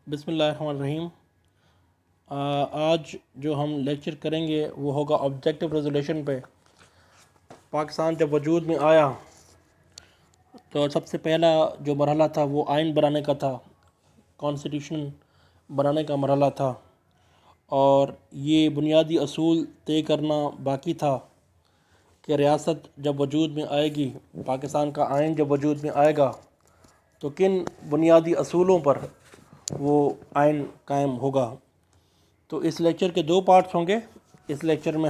بسم اللہ الرحمن الرحیم۔ آج جو ہم لیکچر کریں گے وہ ہوگا آبجیکٹو ریزولیوشن پہ۔ پاکستان جب وجود میں آیا تو سب سے پہلا جو مرحلہ تھا وہ آئین بنانے کا تھا، کانسٹیٹیوشن بنانے کا مرحلہ تھا، اور یہ بنیادی اصول طے کرنا باقی تھا کہ ریاست جب وجود میں آئے گی، پاکستان کا آئین جب وجود میں آئے گا تو کن بنیادی اصولوں پر وہ آئین قائم ہوگا۔ تو اس لیکچر کے دو پارٹس ہوں گے۔ اس لیکچر میں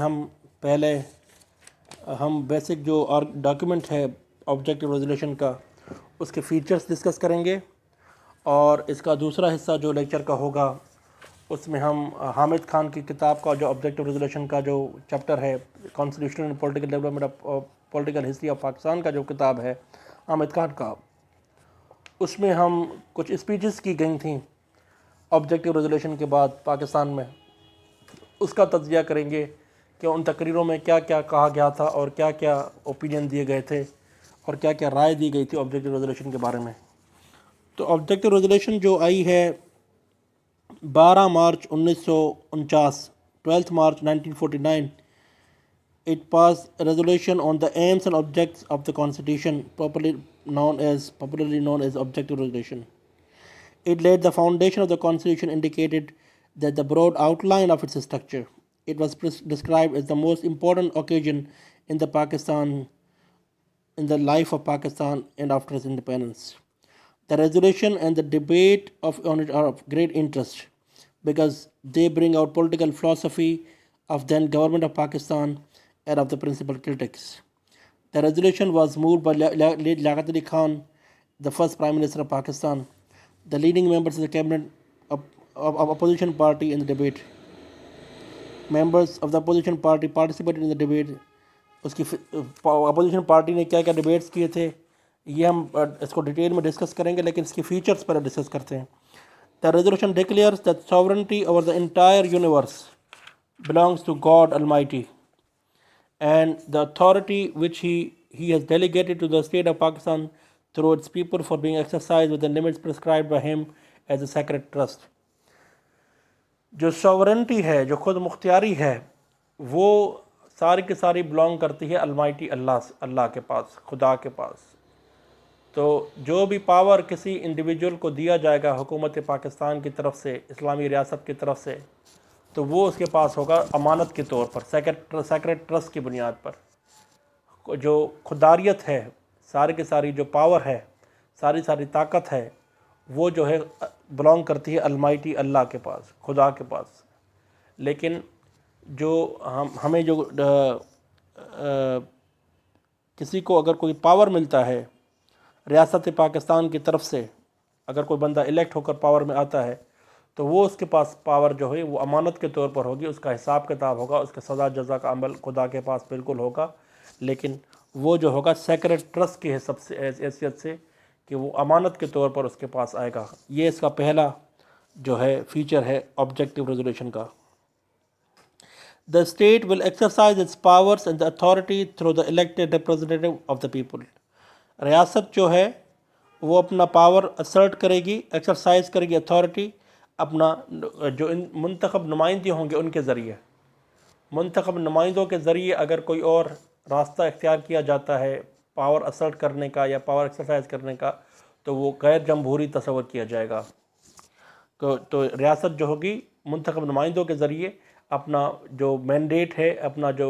ہم بیسک جو ڈاکیومنٹ ہے آبجیکٹو ریزولیوشن کا، اس کے فیچرز ڈسکس کریں گے، اور اس کا دوسرا حصہ جو لیکچر کا ہوگا اس میں ہم حامد خان کی کتاب کا جو آبجیکٹو ریزولیوشن کا جو چیپٹر ہے، constitutional and political development of political history of Pakistan کا جو کتاب ہے حامد خان کا، اس میں ہم کچھ اسپیچز کی گئی تھیں آبجیکٹو ریزولیوشن کے بعد پاکستان میں، اس کا تجزیہ کریں گے کہ ان تقریروں میں کیا کیا کہا گیا تھا اور کیا کیا اوپینین دیے گئے تھے اور کیا کیا رائے دی گئی تھی آبجیکٹو ریزولیوشن کے بارے میں۔ تو آبجیکٹو ریزولیوشن جو آئی ہے 12 March 1949، 12 March 1949، it passed a resolution on the aims and objects of the Constitution, popularly known as Objective Resolution. It laid the foundation of the Constitution, indicated that the broad outline of its structure. It was described as the most important occasion in the life of Pakistan and after its independence. The resolution and the debate on it are of great interest because they bring out political philosophy of then government of Pakistan and of the principal critics. The resolution was moved by late Liaquat Ali Khan, the first Prime Minister of Pakistan, the leading members of the cabinet of opposition party in the debate. Members of the opposition party participated in the debate. اس کی opposition party نے کیا کیا debates کیے تھے یہ ہم اس کو detail میں ڈسکس کریں گے، لیکن اس کی فیچرز پر ڈسکس کرتے ہیں۔ The resolution declares that sovereignty over the entire universe belongs to God Almighty, and the authority which he has delegated to the state of Pakistan through its people for being exercised within limits prescribed by him as a sacred trust. جو sovereignty ہے، جو خود مختاری ہے، وہ ساری کی ساری بلانگ کرتی ہے المائٹی اللہ کے پاس، خدا کے پاس۔ تو جو بھی پاور کسی انڈیویجول کو دیا جائے گا حکومت پاکستان کی طرف سے، اسلامی ریاست کی طرف سے، تو وہ اس کے پاس ہوگا امانت کے طور پر، سیکرڈ ٹرسٹ کی بنیاد پر۔ جو خداریت ہے، ساری کی ساری جو پاور ہے، ساری طاقت ہے، وہ جو ہے بلانگ کرتی ہے المائٹی اللہ کے پاس، خدا کے پاس۔ لیکن جو ہمیں جو کسی کو اگر کوئی پاور ملتا ہے ریاست پاکستان کی طرف سے، اگر کوئی بندہ الیکٹ ہو کر پاور میں آتا ہے تو وہ اس کے پاس پاور جو ہے وہ امانت کے طور پر ہوگی، اس کا حساب کتاب ہوگا، اس کا سزا جزا کا عمل خدا کے پاس بالکل ہوگا، لیکن وہ جو ہوگا سیکرڈ ٹرسٹ کی حیثیت سے کہ وہ امانت کے طور پر اس کے پاس آئے گا۔ یہ اس کا پہلا جو ہے فیچر ہے آبجیکٹو ریزولیوشن کا۔ The state will exercise its powers and the authority through the elected representative of the people. ریاست جو ہے وہ اپنا پاور اسرٹ کرے گی، ایکسرسائز کرے گی اتھارٹی اپنا جو منتخب نمائندے ہوں گے ان کے ذریعے۔ منتخب نمائندوں کے ذریعے اگر کوئی اور راستہ اختیار کیا جاتا ہے پاور اسرٹ کرنے کا یا پاور ایکسرسائز کرنے کا تو وہ غیر جمہوری تصور کیا جائے گا۔ تو ریاست جو ہوگی منتخب نمائندوں کے ذریعے اپنا جو مینڈیٹ ہے، اپنا جو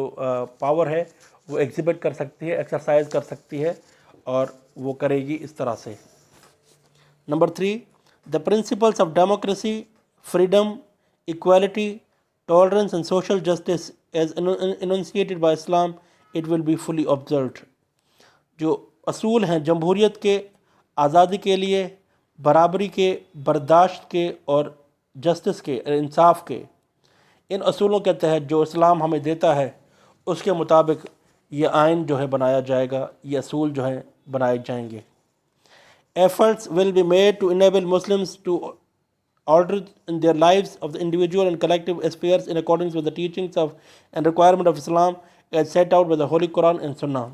پاور ہے وہ ایگزیبٹ کر سکتی ہے، ایکسرسائز کر سکتی ہے، اور وہ کرے گی اس طرح سے۔ Number 3، the principles of democracy, freedom, equality, tolerance and social justice as enunciated by Islam, it will be fully observed. جو اصول ہیں جمہوریت کے، آزادی کے لیے، برابری کے، برداشت کے اور جسٹس کے، انصاف کے، ان اصولوں کے تحت جو اسلام ہمیں دیتا ہے اس کے مطابق یہ آئین جو ہے بنایا جائے گا، یہ اصول جو ہیں بنائے جائیں گے۔ Efforts will be made to enable Muslims to order in their lives of the individual and collective affairs in accordance with the teachings of and requirement of Islam as set out by the Holy Quran and Sunnah.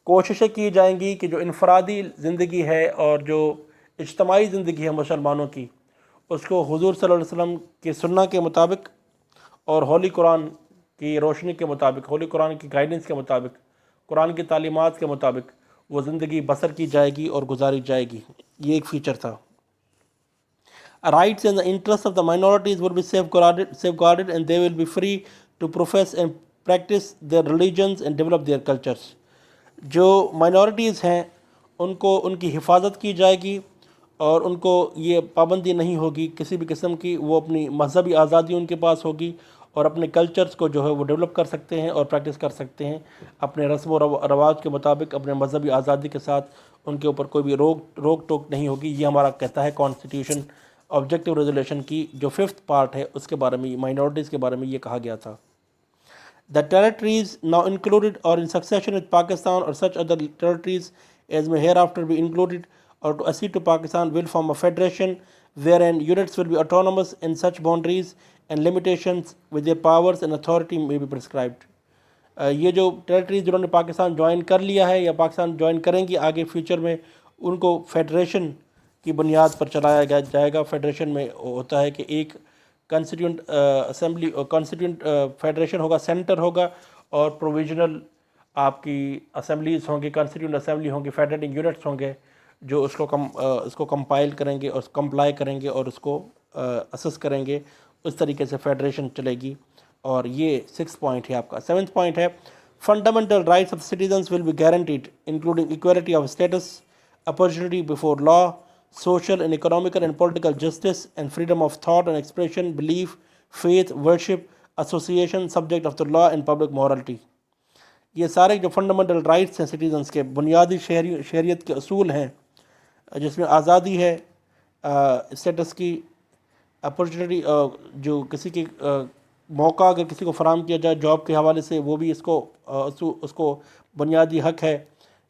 کوششیں کی جائیں گی کہ جو انفرادی زندگی ہے اور جو اجتماعی زندگی ہے مسلمانوں کی، اس کو حضور صلی اللہ علیہ وسلم کی سنت کے مطابق اور ہولی قرآن کی روشنی کے مطابق، ہولی قرآن کی گائیڈنس کے مطابق، قرآن کی تعلیمات کے مطابق وہ زندگی بسر کی جائے گی اور گزاری جائے گی۔ یہ ایک فیچر تھا۔ Rights and the interests of the minorities will be safeguarded and they will be free to profess and practice their religions and develop their cultures۔ جو مائنورٹیز ہیں ان کو ان کی حفاظت کی جائے گی اور ان کو یہ پابندی نہیں ہوگی کسی بھی قسم کی، وہ اپنی مذہبی آزادی ان کے پاس ہوگی اور اپنے کلچرز کو جو ہے وہ ڈیولپ کر سکتے ہیں اور پریکٹس کر سکتے ہیں اپنے رسم و رواج کے مطابق، اپنے مذہبی آزادی کے ساتھ۔ ان کے اوپر کوئی بھی روک ٹوک نہیں ہوگی۔ یہ ہمارا کہتا ہے کانسٹیٹیوشن آبجیکٹو ریزولوشن کی جو 5th پارٹ ہے، اس کے بارے میں مائنورٹیز کے بارے میں یہ کہا گیا تھا۔ The territories now included or in succession with Pakistan or such other territories as may hereafter be included or to accede to Pakistan will form a federation wherein units will be autonomous in such boundaries and limitations with their powers and authority may be prescribed۔ یہ جو territories جنہوں نے Pakistan join کر لیا ہے یا Pakistan join کریں گی آگے فیوچر میں، ان کو فیڈریشن کی بنیاد پر چلایا جائے گا۔ فیڈریشن میں ہوتا ہے کہ ایک کانسٹیٹیوئنٹ اسمبلی، کانسٹیٹیوئنٹ فیڈریشن ہوگا، سینٹر ہوگا اور پروویژنل آپ کی اسمبلیز ہوں گی، کانسٹیٹیوئنٹ اسمبلی ہوں گی، فیڈریٹنگ یونٹس ہوں گے جو اس کو کمپائل کریں گے اور کمپلائی کریں گے اور اس کو اسس کریں گے۔ اس طریقے سے فیڈریشن چلے گی۔ اور یہ 6 پوائنٹ ہے آپ کا۔ 7th پوائنٹ ہے fundamental rights of citizens will be guaranteed including equality of status, opportunity before law, social and economical and political justice and freedom of thought and expression, belief, faith, worship, association, subject of the law and public morality۔ یہ سارے جو fundamental rights ہیں citizens کے، بنیادی شہریت کے اصول ہیں، جس میں آزادی ہے اسٹیٹس کی، اپرچونٹی جو کسی کی موقع اگر کسی کو فراہم کیا جائے جاب کے حوالے سے، وہ بھی اس کو بنیادی حق ہے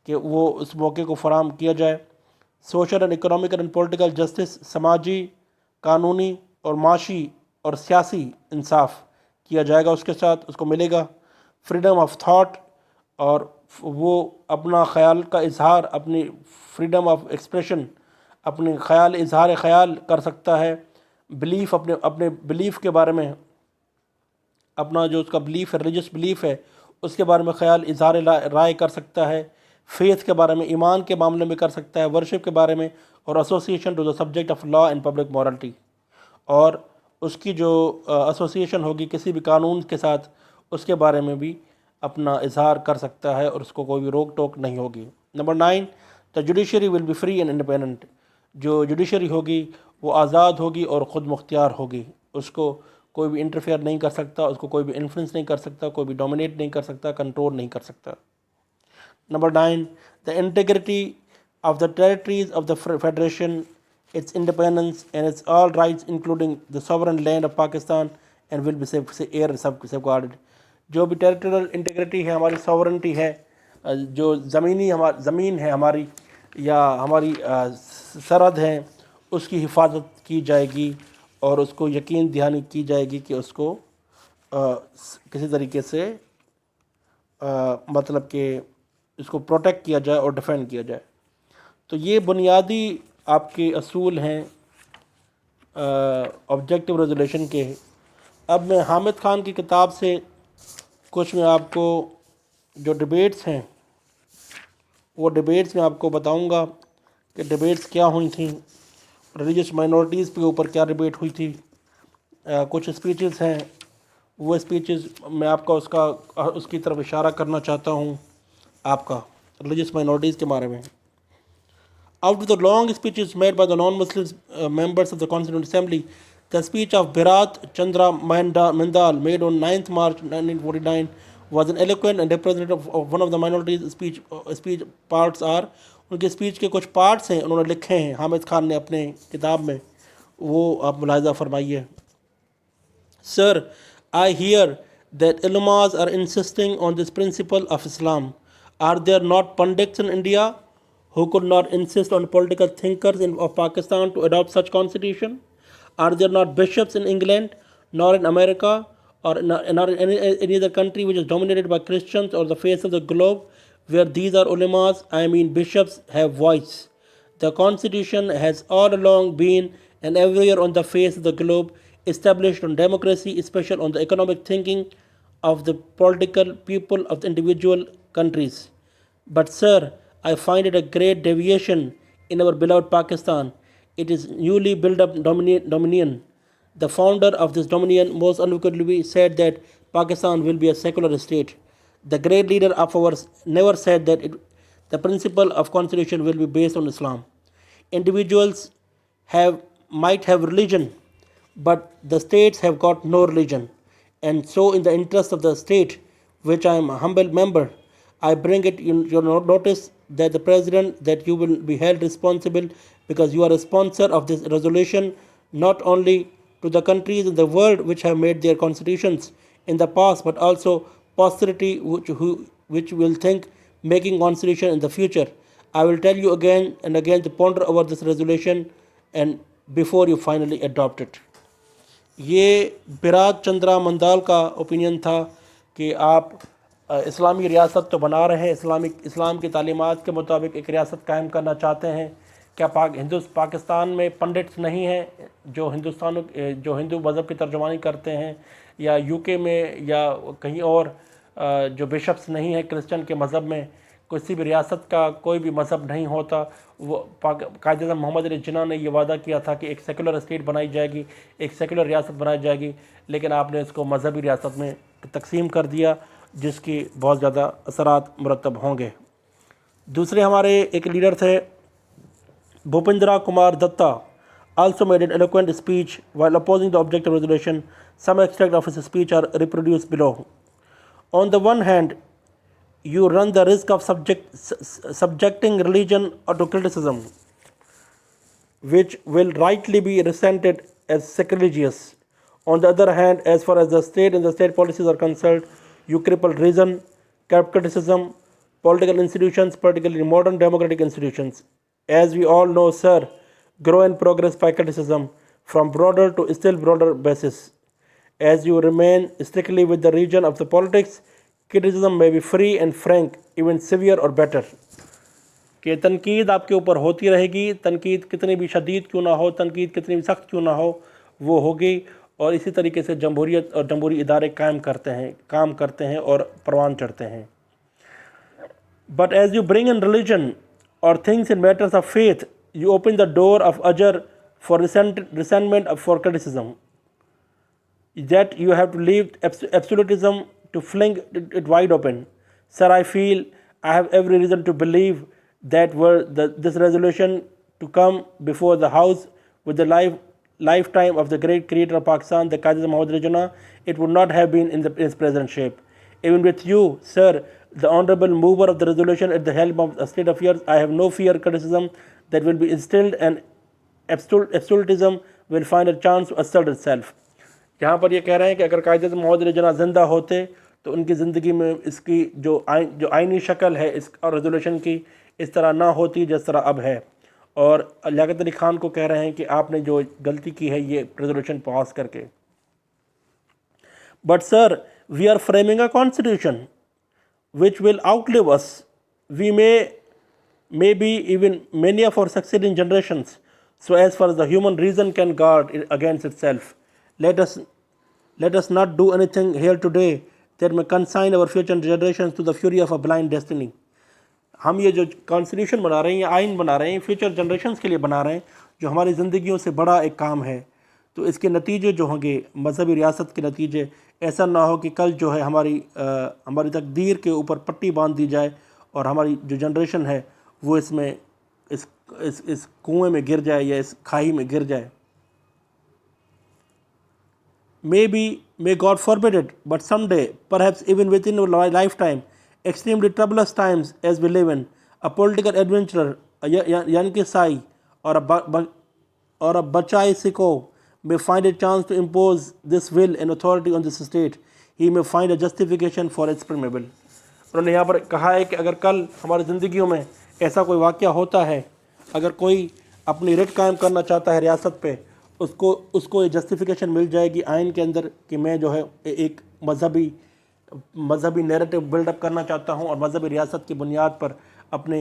کہ وہ اس موقع کو فراہم کیا جائے۔ Social and economical and political justice, سماجی، قانونی اور معاشی اور سیاسی انصاف کیا جائے گا، اس کے ساتھ اس کو ملے گا۔ فریڈم آف تھاٹ، اور وہ اپنا خیال کا اظہار، اپنی فریڈم آف ایکسپریشن، اپنے اظہار خیال کر سکتا ہے۔ بلیف، اپنے بلیف کے بارے میں، اپنا جو اس کا بلیف ہے، ریلیجس بلیف ہے، اس کے بارے میں خیال اظہار رائے کر سکتا ہے۔ فیتھ کے بارے میں، ایمان کے معاملے میں کر سکتا ہے۔ ورشپ کے بارے میں، اور association to the subject of law and public morality, اور اس کی جو ایسوسیشن ہوگی کسی بھی قانون کے ساتھ، اس کے بارے میں بھی اپنا اظہار کر سکتا ہے اور اس کو کوئی بھی روک ٹوک نہیں ہوگی۔ Number 9، the judiciary will be free and independent. جو جوڈیشری ہوگی وہ آزاد ہوگی اور خود مختار ہوگی، اس کو کوئی بھی انٹرفیئر نہیں کر سکتا، اس کو کوئی بھی انفلوئنس نہیں کر سکتا، کوئی بھی ڈومینیٹ نہیں کر سکتا، کنٹرول نہیں کر سکتا۔ Number 9, the integrity of the territories of the Federation, its independence and its all rights including the sovereign land of Pakistan and will be safeguarded۔ جو بھی ٹیریٹریل انٹیگریٹی ہے، ہماری ساورنٹی ہے، جو زمین ہے ہماری یا ہماری سرحد ہیں، اس کی حفاظت کی جائے گی اور اس کو یقین دہانی کی جائے گی کہ اس کو کسی طریقے سے مطلب کہ اس کو پروٹیکٹ کیا جائے اور ڈیفینڈ کیا جائے۔ تو یہ بنیادی آپ کے اصول ہیں آبجیکٹو ریزولوشن کے۔ اب میں حامد خان کی کتاب سے کچھ میں آپ کو جو ڈیبیٹس ہیں وہ ڈیبیٹس میں آپ کو بتاؤں گا کہ ڈیبیٹس کیا ہوئی تھیں، ریلیجس مائنورٹیز کے اوپر کیا ڈیبیٹ ہوئی تھی۔ کچھ اسپیچز ہیں، وہ اسپیچز میں آپ کو اس کی طرف اشارہ کرنا چاہتا ہوں آپ کا ریلیجس مائنورٹیز کے بارے میں۔ Out of the long speeches made by the non-Muslim members of the Constituent Assembly, the speech of Bharat Chandra Mandal made on 9th March 1949 was an eloquent and representative of one of the minorities speech parts are۔ ان کے speech کے کچھ parts ہیں، انہوں نے لکھے ہیں حامد خان نے اپنے کتاب میں، وہ آپ ملاحظہ فرمائیے۔ Sir, I hear that ulamas are insisting on this principle of Islam۔ Are there not pundits in India who could not insist on political thinkers of Pakistan to adopt such constitution? Are there not bishops in England, nor in America, or not in any other country which is dominated by Christians or the face of the globe, where these are ulamas, I mean bishops, have voice? The constitution has all along been and everywhere on the face of the globe, established on democracy, especially on the economic thinking of the political people of the individual countries. But, sir, I find it a great deviation in our beloved Pakistan. It is newly built up dominion. The founder of this dominion most unequivocally said that Pakistan will be a secular state. The great leader of ours never said that the principle of constitution will be based on Islam. Individuals might have religion, but the states have got no religion. And so, in the interest of the state, which I am a humble member, I bring it in your notice that the president that you will be held responsible because you are a sponsor of this resolution, not only to the countries in the world which have made their constitutions in the past, but also posterity which will think making constitution in the future. I will tell you again and again to ponder over this resolution and before you finally adopt it. یہ براج چندرا مندال کا opinion تھا کہ آپ اسلامی ریاست تو بنا رہے ہیں، اسلام کی تعلیمات کے مطابق ایک ریاست قائم کرنا چاہتے ہیں. کیا پاکستان میں پنڈتس نہیں ہیں جو ہندو مذہب کی ترجمانی کرتے ہیں، یا یو کے میں یا کہیں اور جو بشپس نہیں ہیں کرسچن کے مذہب میں؟ کسی بھی ریاست کا کوئی بھی مذہب نہیں ہوتا. وہ قائد اعظم محمد علی جناح نے یہ وعدہ کیا تھا کہ ایک سیکولر اسٹیٹ بنائی جائے گی، ایک سیکولر ریاست بنائی جائے گی، لیکن آپ نے اس کو مذہبی ریاست میں تقسیم کر دیا، جس کی بہت زیادہ اثرات مرتب ہوں گے. دوسرے ہمارے ایک لیڈر تھے بھوپندرا کمار دتا. also made an eloquent speech while opposing the objective resolution. Some extract of his speech are reproduced below. On the one hand, you run the risk of subjecting religion to criticism, which will rightly be resented as sacrilegious. On the other hand, as far as the state and the state policies are concerned, you cripple reason, criticism, political institutions, particularly modern democratic institutions. As we all know, sir, grow and progress by criticism from broader to still broader basis. As you remain strictly with the region of the politics, criticism may be free and frank, even severe or better. کہ تنقید آپ کے اوپر ہوتی رہے گی، تنقید کتنی بھی شدید کیوں نہ ہو، تنقید کتنی بھی سخت کیوں نہ ہو، وہ ہوگی. اور اسی طریقے سے جمہوریت اور جمہوری ادارے کام کرتے ہیں اور پروان چڑھتے ہیں. But as you bring in religion or things in matters of faith, you open the door of ajr for resentment for criticism. That you have to leave absolutism to fling it wide open. Sir, I feel I have every reason to believe that were this resolution to come before the House with the lifetime of the great creator of Pakistan, the Qazi Muhammad Ali Jinnah, it would not have been in its present shape. Even with you, sir, the honorable mover of the resolution at the helm of the state affairs, I have no fear criticism that will be instilled and absolutism will find a chance to assert itself. یہاں پر یہ کہہ رہے ہیں کہ اگر قائد اعظم محمد علی جناح زندہ ہوتے تو ان کی زندگی میں اس کی جو آئینی شکل ہے اس اور ریزولوشن کی اس طرح نہ ہوتی جس طرح اب ہے. اور لیاقت علی خان کو کہہ رہے ہیں کہ آپ نے جو غلطی کی ہے یہ ریزولوشن پاس کر کے. But sir, we are framing a constitution which will outlive us. We may be even many of our succeeding generations. So as far as the human reason can guard it against itself, let us not do anything here today that may consign our future generations to the fury of a blind destiny. ہم یہ جو constitution بنا رہے ہیں، یہ آئین بنا رہے ہیں، فیوچر جنریشنز کے لیے بنا رہے ہیں، جو ہماری زندگیوں سے بڑا ایک کام ہے. تو اس کے نتیجے جو ہوں گے مذہبی ریاست کے نتیجے، ایسا نہ ہو کہ کل جو ہے ہماری تقدیر کے اوپر پٹی باندھ دی جائے اور ہماری جو جنریشن ہے وہ اس میں اس کنویں میں گر جائے یا اس کھائی میں گر جائے. May God forbid it, but someday, perhaps even within our lifetime, extremely troublous times as we live in, a political adventurer, a Yankee Sai or a Bachai Sikho may find a chance to impose this will and authority on this state. He may find a justification for its permissible. انہوں نے یہاں پر کہا ہے کہ اگر کل ہماری زندگیوں میں ایسا کوئی واقعہ ہوتا ہے، اگر کوئی اپنی رٹ قائم کرنا چاہتا ہے ریاست پہ، اس کو یہ جسٹیفیکیشن مل جائے گی آئین کے اندر کہ میں جو ہے ایک مذہبی نیریٹو بلڈ اپ کرنا چاہتا ہوں اور مذہبی ریاست کی بنیاد پر اپنے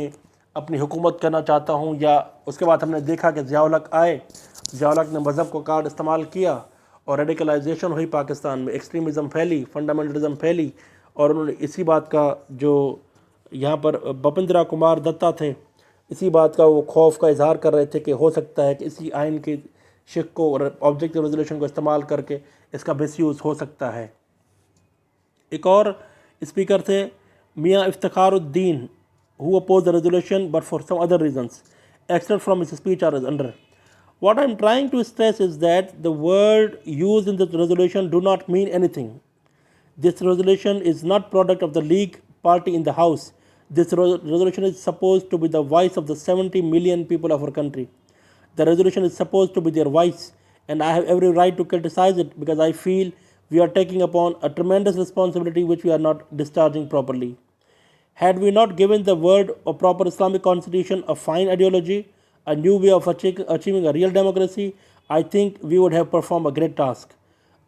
اپنی حکومت کرنا چاہتا ہوں، یا اس کے بعد ہم نے دیکھا کہ ضیاء الحق آئے، ضیاء الحق نے مذہب کو کارڈ استعمال کیا اور ریڈیکلائزیشن ہوئی پاکستان میں، ایکسٹریمزم پھیلی، فنڈامنٹلزم پھیلی، اور انہوں نے اسی بات کا جو یہاں پر بپندرا کمار دتا تھے، اسی بات کا وہ خوف کا اظہار کر رہے تھے کہ ہو سکتا ہے کہ اسی آئین کے شق کو اور آبجیکٹو ریزولوشن کو استعمال کر کے اس کا مس یوز ہو سکتا ہے۔ ایک اور اسپیکر تھے میاں افتخار الدین who opposed the resolution but for some other reasons. Excerpt from his speech are as under. What I am trying to stress is that the word used in the resolution do not mean anything. This resolution is not product of the League party in the House. This resolution is supposed to be the voice of the 70 million people of our country. The resolution is supposed to be their voice, and I have every right to criticize it because I feel we are taking upon a tremendous responsibility which we are not discharging properly. Had we not given the word of proper Islamic constitution a fine ideology, a new way of achieving a real democracy, I think we would have performed a great task.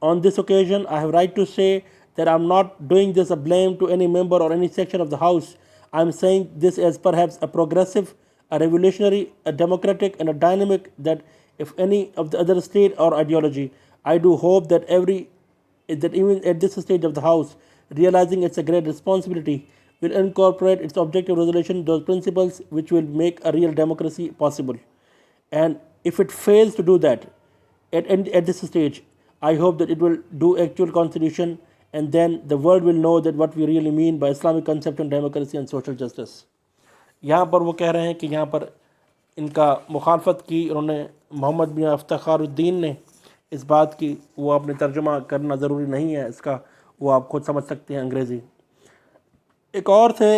On this occasion, I have right to say that I am not doing this a blame to any member or any section of the House. I am saying this as perhaps a progressive, a revolutionary, a democratic, and a dynamic that if any of the other state or ideology, I do hope that even at this stage of the House, realizing it's a great responsibility, will incorporate its objective resolution those principles which will make a real democracy possible. And if it fails to do that at this stage, I hope that it will do actual constitution, and then the world will know that what we really mean by Islamic concept of democracy and social justice. یہاں پر وہ کہہ رہے ہیں کہ یہاں پر ان کا مخالفت کی انہوں نے محمد میاں افتخار الدین نے اس بات کی، وہ آپ نے ترجمہ کرنا ضروری نہیں ہے اس کا، وہ آپ خود سمجھ سکتے ہیں انگریزی۔ ایک اور تھے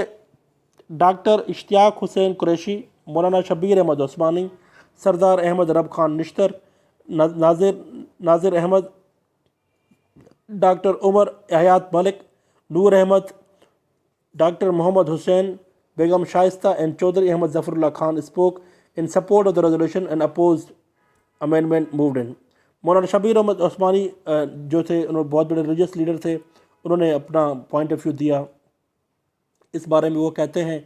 ڈاکٹر اشتیاق حسین قریشی، مولانا شبیر احمد عثمانی، سردار احمد رب خان نشتر، ناظر احمد، ڈاکٹر عمر حیات ملک، Noor Ahmed, doctor Muhammad Hussain, Begum Shaista and Chaudhry Ahmad Zafrullah Khan spoke in support of the resolution and opposed amendment moved in. Maulana Shabbir Ahmed Usmani جو تھے، انہوں بہت بڑے ریلیجس لیڈر تھے، انہوں نے اپنا پوائنٹ آف ویو دیا اس بارے میں۔ وہ کہتے ہیں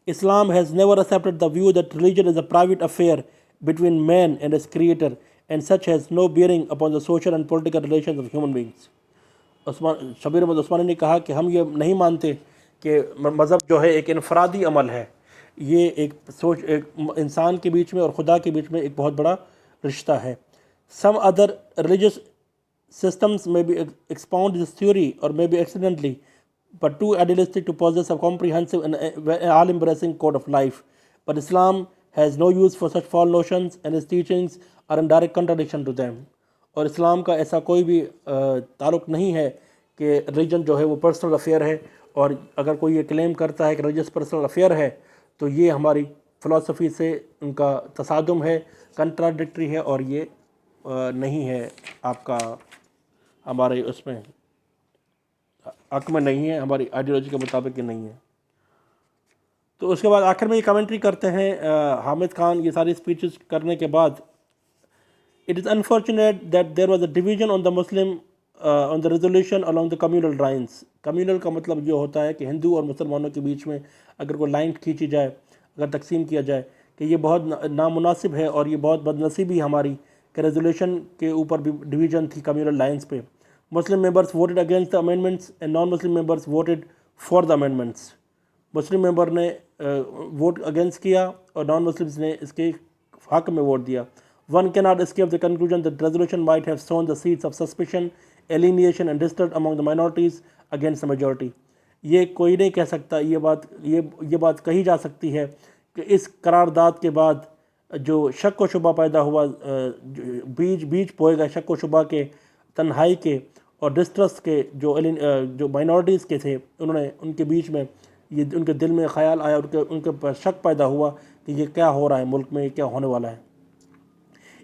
Islam has never accepted the view that religion is a private affair between man and his creator and such has no bearing upon the social and political relations of human beings. Shabbir Ahmed Usmani نے کہا کہ ہم یہ نہیں مانتے کہ مذہب جو ہے ایک انفرادی عمل ہے، یہ ایک انسان کے بیچ میں اور خدا کے بیچ میں ایک بہت بڑا رشتہ ہے۔ Some other religious systems may be expound this theory or may be accidentally, but too idealistic to possess a comprehensive and all-embracing code of life. But Islam has no use for such false notions and its teachings are in direct contradiction to them. اور اسلام کا ایسا کوئی بھی تعلق نہیں ہے کہ religion جو ہے وہ پرسنل افیئر ہے، اور اگر کوئی یہ کلیم کرتا ہے کہ ریلیجس پرسنل افیئر ہے تو یہ ہماری فلسفی سے ان کا تصادم ہے، کنٹراڈکٹری ہے، اور یہ نہیں ہے آپ کا ہمارے اس میں حق میں نہیں ہے، ہماری آئیڈیالوجی کے مطابق یہ نہیں ہے۔ تو اس کے بعد آخر میں یہ کمنٹری کرتے ہیں حامد خان یہ ساری اسپیچز کرنے کے بعد، It is unfortunate that there was a division on the resolution along the communal lines. Communal کا مطلب یہ ہوتا ہے کہ ہندو اور مسلمانوں کے بیچ میں اگر کوئی لائن کھینچی جائے، اگر تقسیم کیا جائے، کہ یہ بہت نامناسب ہے اور یہ بہت بدنصیبی ہماری کہ ریزولوشن کے اوپر بھی ڈویژن تھی کمیونل لائنز پہ۔ مسلم members voted against the amendments and non-Muslim members voted for the amendments. مسلم ممبر نے ووٹ اگینسٹ کیا اور نان مسلمز نے اس کے حق میں ووٹ دیا۔ One cannot escape the conclusion that resolution might have sown the seeds of suspicion, alienation and distrust among the minorities against the majority. یہ کوئی نہیں کہہ سکتا، یہ بات کہی جا سکتی ہے کہ اس قرارداد کے بعد جو شک و شبہ پیدا ہوا، بیج بوئے گا شک و شبہ کے، تنہائی کے اور ڈسٹرسٹ کے، جو مائنورٹیز کے تھے، ان کے بیچ میں یہ ان کے دل میں خیال آیا، ان کے پر شک پیدا ہوا کہ یہ کیا ہو رہا ہے ملک میں، یہ کیا ہونے والا ہے۔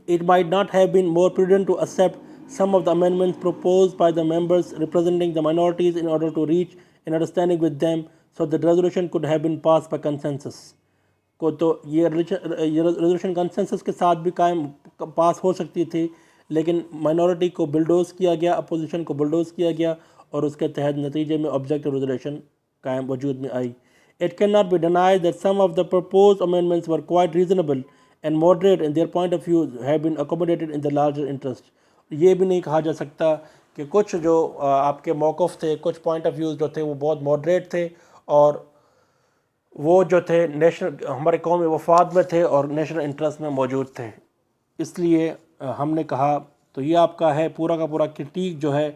It might not have been more prudent to accept some of the amendments proposed by the members representing the minorities in order to reach an understanding with them so that the resolution could have been passed by consensus. تو یہ resolution consensus کے ساتھ بھی پاس ہو سکتی تھی، لیکن minority کو bulldoze کیا گیا، اپوزیشن کو بلڈوز کیا گیا، اور اس کے تحت نتیجے میں آبجیکٹو ریزولوشن قائم وجود میں آئی۔ It cannot be denied that some of the proposed amendments were quite reasonable and moderate and their point of view have been accommodated in the larger interest. یہ بھی نہیں کہا جا سکتا کہ کچھ جو آپ کے موقف تھے، کچھ پوائنٹ آف ویوز جو تھے وہ بہت ماڈریٹ تھے اور وہ جو تھے نیشنل ہمارے قومی وفاد میں تھے اور نیشنل انٹرسٹ میں موجود تھے. اس لیے ہم نے کہا تو یہ آپ کا ہے پورا کا پورا کرٹیک جو ہے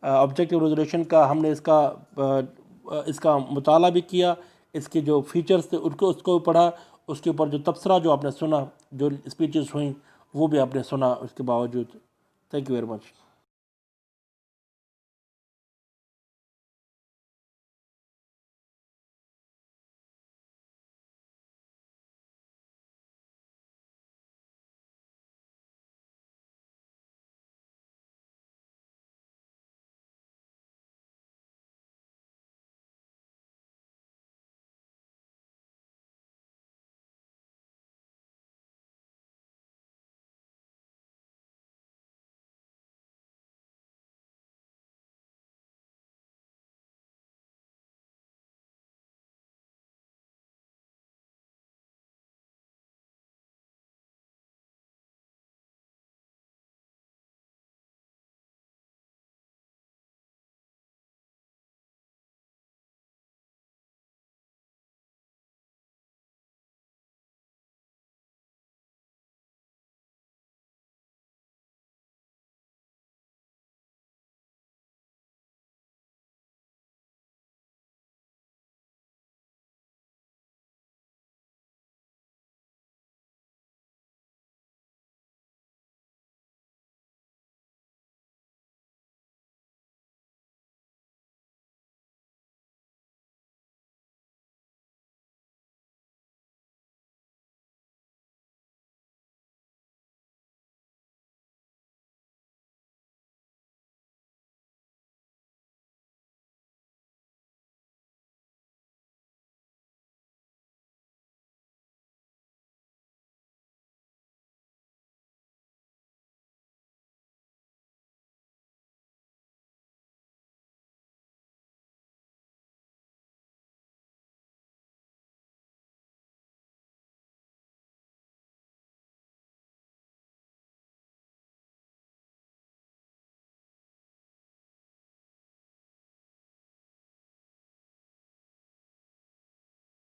آبجیکٹیو ریزولوشن کا. ہم نے اس کا مطالعہ بھی کیا، اس کے جو فیچرز تھے اس کو بھی پڑھا، اس کے اوپر جو تبصرہ جو آپ نے سنا، جو اسپیچز ہوئیں وہ بھی آپ نے سنا اس کے باوجود. Thank you very much.